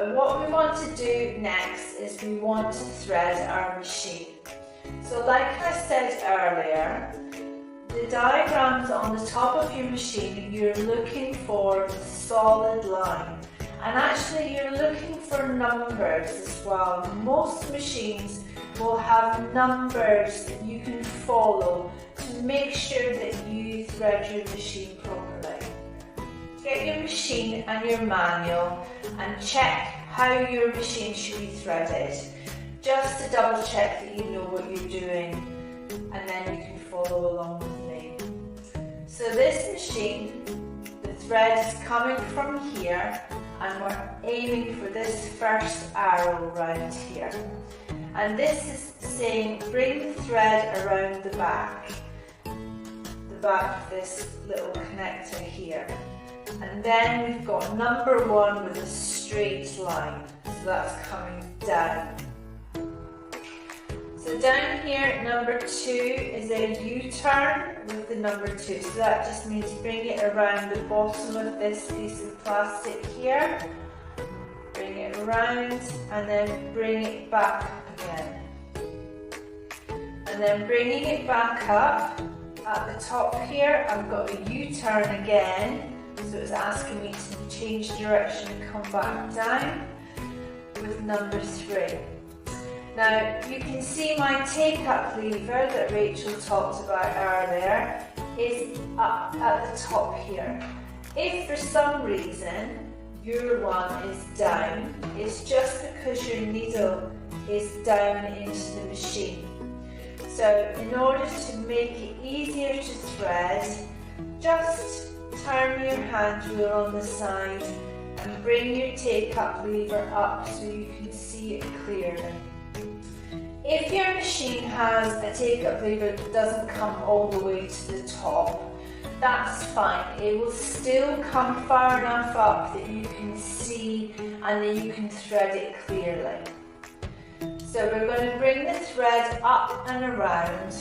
But what we want to do next is we want to thread our machine. So like I said earlier, the diagrams on the top of your machine, you're looking for the solid line. And actually you're looking for numbers as well. Most machines will have numbers that you can follow to make sure that you thread your machine properly. Get your machine and your manual and check how your machine should be threaded. Just to double check that you know what you're doing, and then you can follow along with me. So this machine, the thread is coming from here, and we're aiming for this first arrow right here. And this is saying bring the thread around the back of this little connector here. And then we've got number 1 with a straight line, so that's coming down. So down here, number 2 is a U-turn with the number 2. So that just means bring it around the bottom of this piece of plastic here. Bring it around and then bring it back up again. And then bringing it back up at the top here, I've got a U-turn again. So it's asking me to change direction and come back down with number 3. Now you can see my take-up lever that Rachel talked about earlier is up at the top here. If for some reason your one is down, it's just because your needle is down into the machine. So in order to make it easier to thread, just turn your hand wheel on the side and bring your take-up lever up so you can see it clearly. If your machine has a take-up lever that doesn't come all the way to the top, that's fine. It will still come far enough up that you can see and that you can thread it clearly. So we're going to bring the thread up and around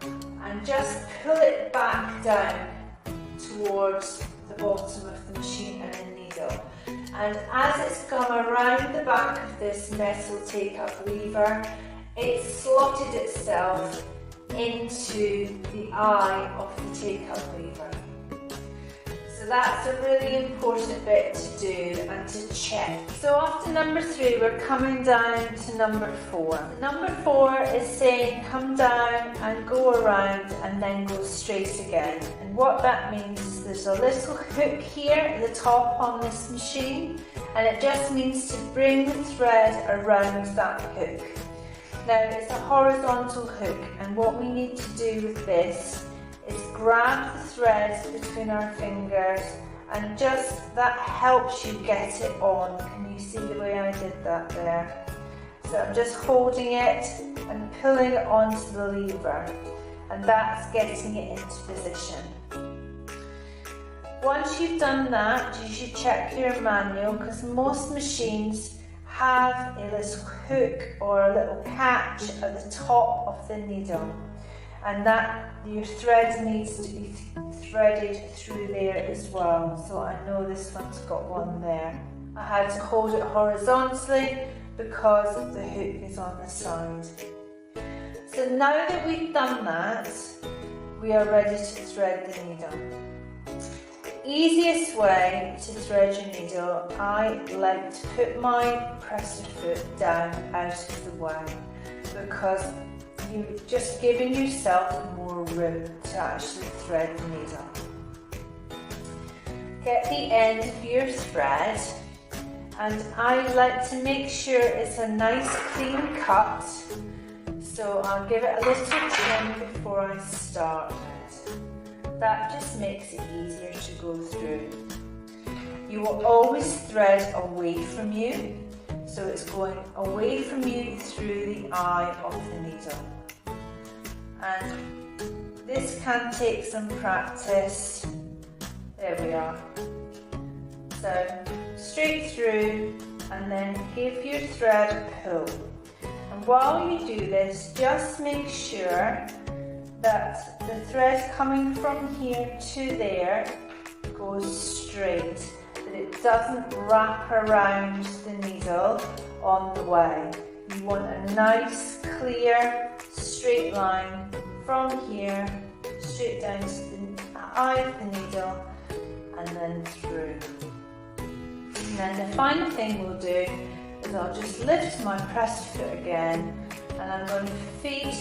and just pull it back down towards the bottom of the machine and the needle. And as it's come around the back of this metal take-up lever, it's slotted itself into the eye of the take-up lever. So that's a really important bit to do and to check. So after number 3, we're coming down to number 4. Number 4 is saying come down and go around and then go straight again. And what that means is there's a little hook here at the top on this machine, and it just means to bring the thread around that hook. Now it's a horizontal hook, and what we need to do with this is grab the thread between our fingers, and just that helps you get it on. Can you see the way I did that there? So I'm just holding it and pulling it onto the lever, and that's getting it into position. Once you've done that, you should check your manual, because most machines have a little hook or a little catch at the top of the needle, and that your thread needs to be threaded through there as well. So I know this one's got one there. I had to hold it horizontally because the hook is on the side. So now that we've done that, we are ready to thread the needle. The easiest way to thread your needle, I like to put my presser foot down out of the way, because you've just given yourself more room to actually thread the needle. Get the end of your thread, and I like to make sure it's a nice clean cut, so I'll give it a little trim before I start it. That just makes it easier to go through. You will always thread away from you, so it's going away from you through the eye of the needle. And this can take some practice. There we are. So straight through, and then give your thread a pull. And while you do this, just make sure that the thread coming from here to there goes straight. The that it doesn't wrap around the needle on the way. You want a nice, clear, straight line from here, straight down to the eye of the needle, and then through. And then the final thing we'll do is I'll just lift my pressed foot again, and I'm going to feed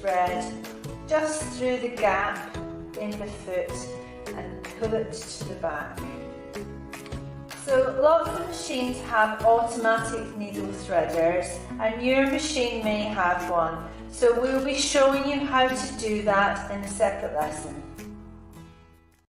thread just through the gap in the foot and pull it to the back. So lots of machines have automatic needle threaders, and your machine may have one. So we'll be showing you how to do that in a separate lesson.